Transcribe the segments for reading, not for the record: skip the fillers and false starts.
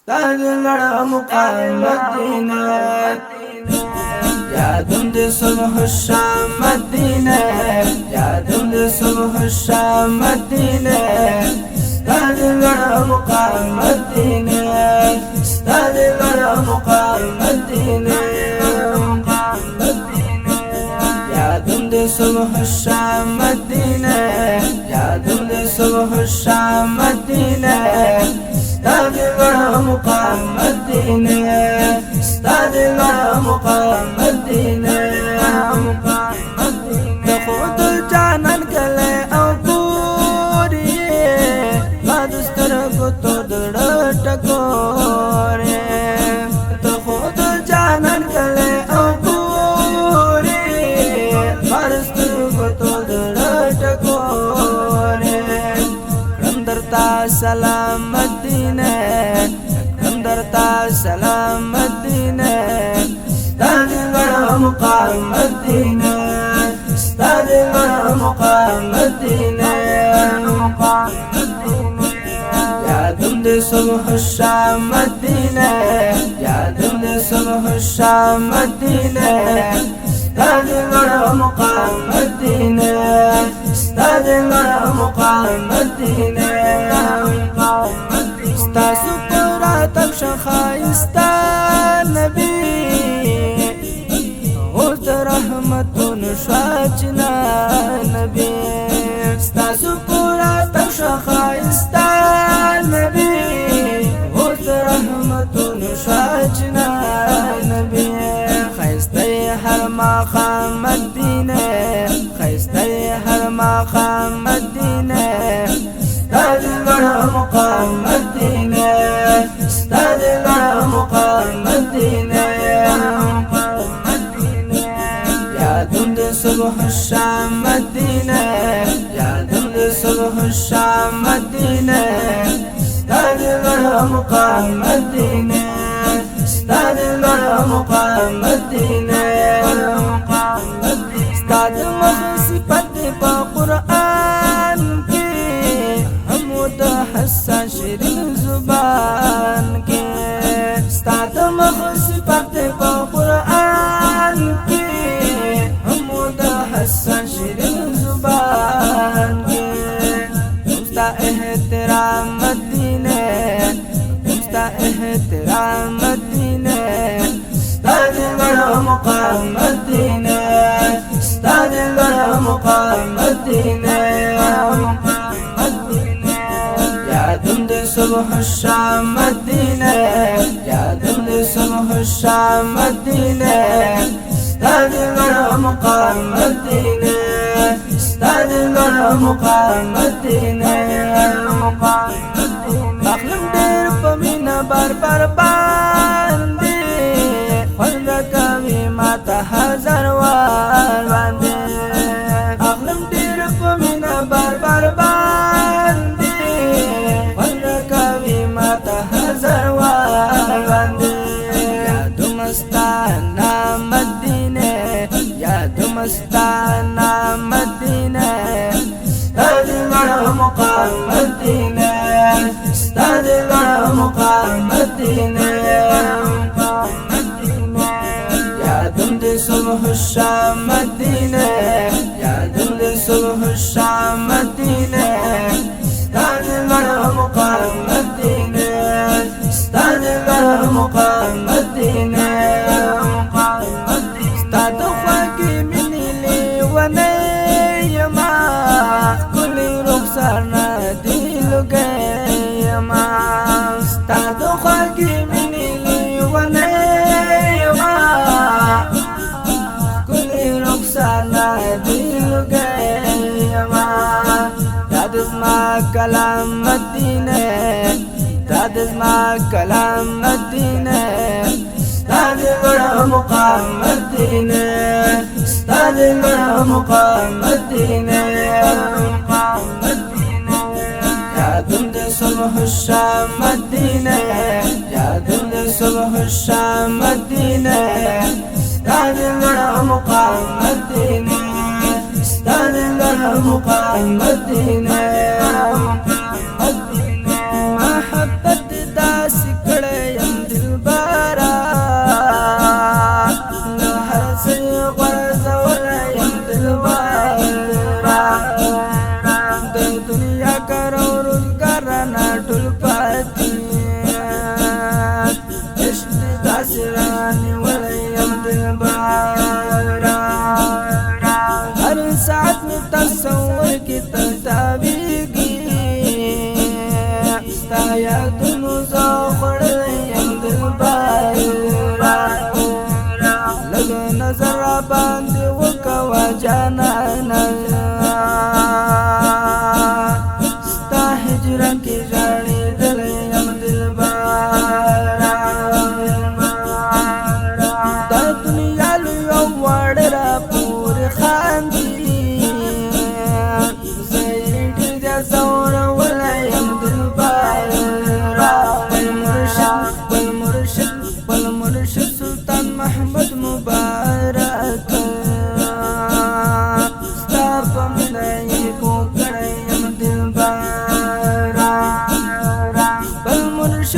تاجلڑ مقام مدینہ یادم دے صبح الشام مدینہ یادم دے صبح الشام مدینہ تاجلڑ مقام مدینہ تاجلڑ مقام مدینہ یادم دے صبح الشام مدینہ یادم دے صبح الشام مدینہ استاذ مقام مدینہ استاذ مقام مدینہ خود جانن گلے او پوری مادستر کو تو دڑ ٹکورے تو خود جانن گلے او پوری مادستر کو تو دڑ ٹکورے درتا سلام مدینہ درتا سلام مدینہ استاذ مقام مدینہ استاذ مقام مدینہ یادم دے صبح الشام مدینہ یادم دے صبح الشام مدینہ استاذ مقام مدینہ استاذ مقام مدینہ استاسو پراتم شخایستا نبی اوز رحمتون شاچنا نبی استاسو پراتم شخایستا نبی اوز رحمتون شاچنا نبی خیستی هر مقام مدینہ خیستی هر مقام مدینہ استاذ مقام مدینہ استاذ مقام مدینہ یادم دے صبح الشام مدینہ یادم دے صبح الشام مدینہ استاذ مقام مدینہ استاذ مقام مدینہ استاذ مخصفت با قرآن حسن شیرین زبان کے استاد مخصفت با قرآن کے حمود حسن شیرین زبان کے تمستا احترام مدینہ تمستا احترام مدینہ استاد مقام مدینہ استاد مقام مدینہ یادم دے صبح الشام مدینہ یادم دے صبح الشام مدینہ استاذ مقام مدینہ استاذ مقام مدینہ اخلم دیر پمینا بار بار باندے خلد کمی ماتا ہزار وار باندے اخلم دیر پمینا بار بار باندے مستانہ مدینہ یاد مستانہ مدینہ استاذ مقام مدینہ استاذ مقام مدینہ یادم دے صبح الشام مدینہ یادم دے صبح الشام مدینہ استاذ مقام مدینہ استاذ مقام مدینہ استاد خواگی منی لیونی یما کلی رخصار ندیل گئی یما استاد خواگی منی لیونی یما کلی رخصار ندیل گئی یما دادز ما کلام مدینہ دادز ما کلام مدینہ استاذ مقام مدینہ استاذ مقام مدینہ یادم دے صبح الشام مدینہ یادم دے صبح الشام مدینہ استاذ مقام مدینہ استاذ مقام مدینہ محبت دا سکڑے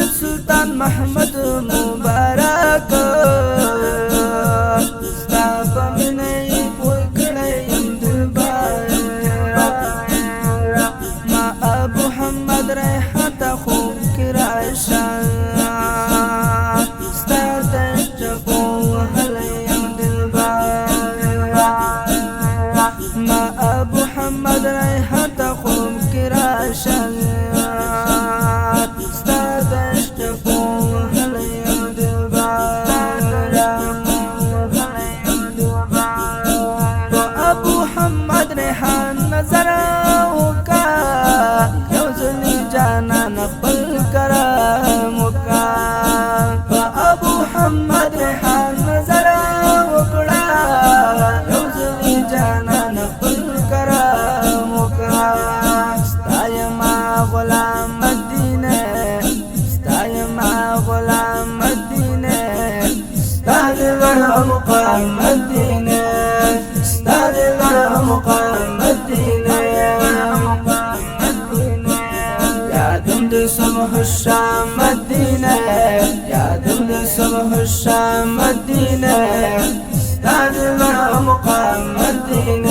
مرشد سلطان محمد مبارک ستا په مینه یې پوه کړی یم دلبره ما ابو محمد ریحان ته خوب کې راشه ستا د ټپو وهلی یم دلبره ما ابو محمد ریحان ته خوب کې راشه نظر وکا یو ځلې جانان خپل کرم وکا ابو محمد ریحان نظر وکړه یو ځلې جانان خپل کرم وکا ستایما غلام مدینه ستایما غلام مدینه ستایما مقام مدینه ستایما مقام صبح الشام مدینه یادم د صبح الشام مدینه ستاد مقام مدینه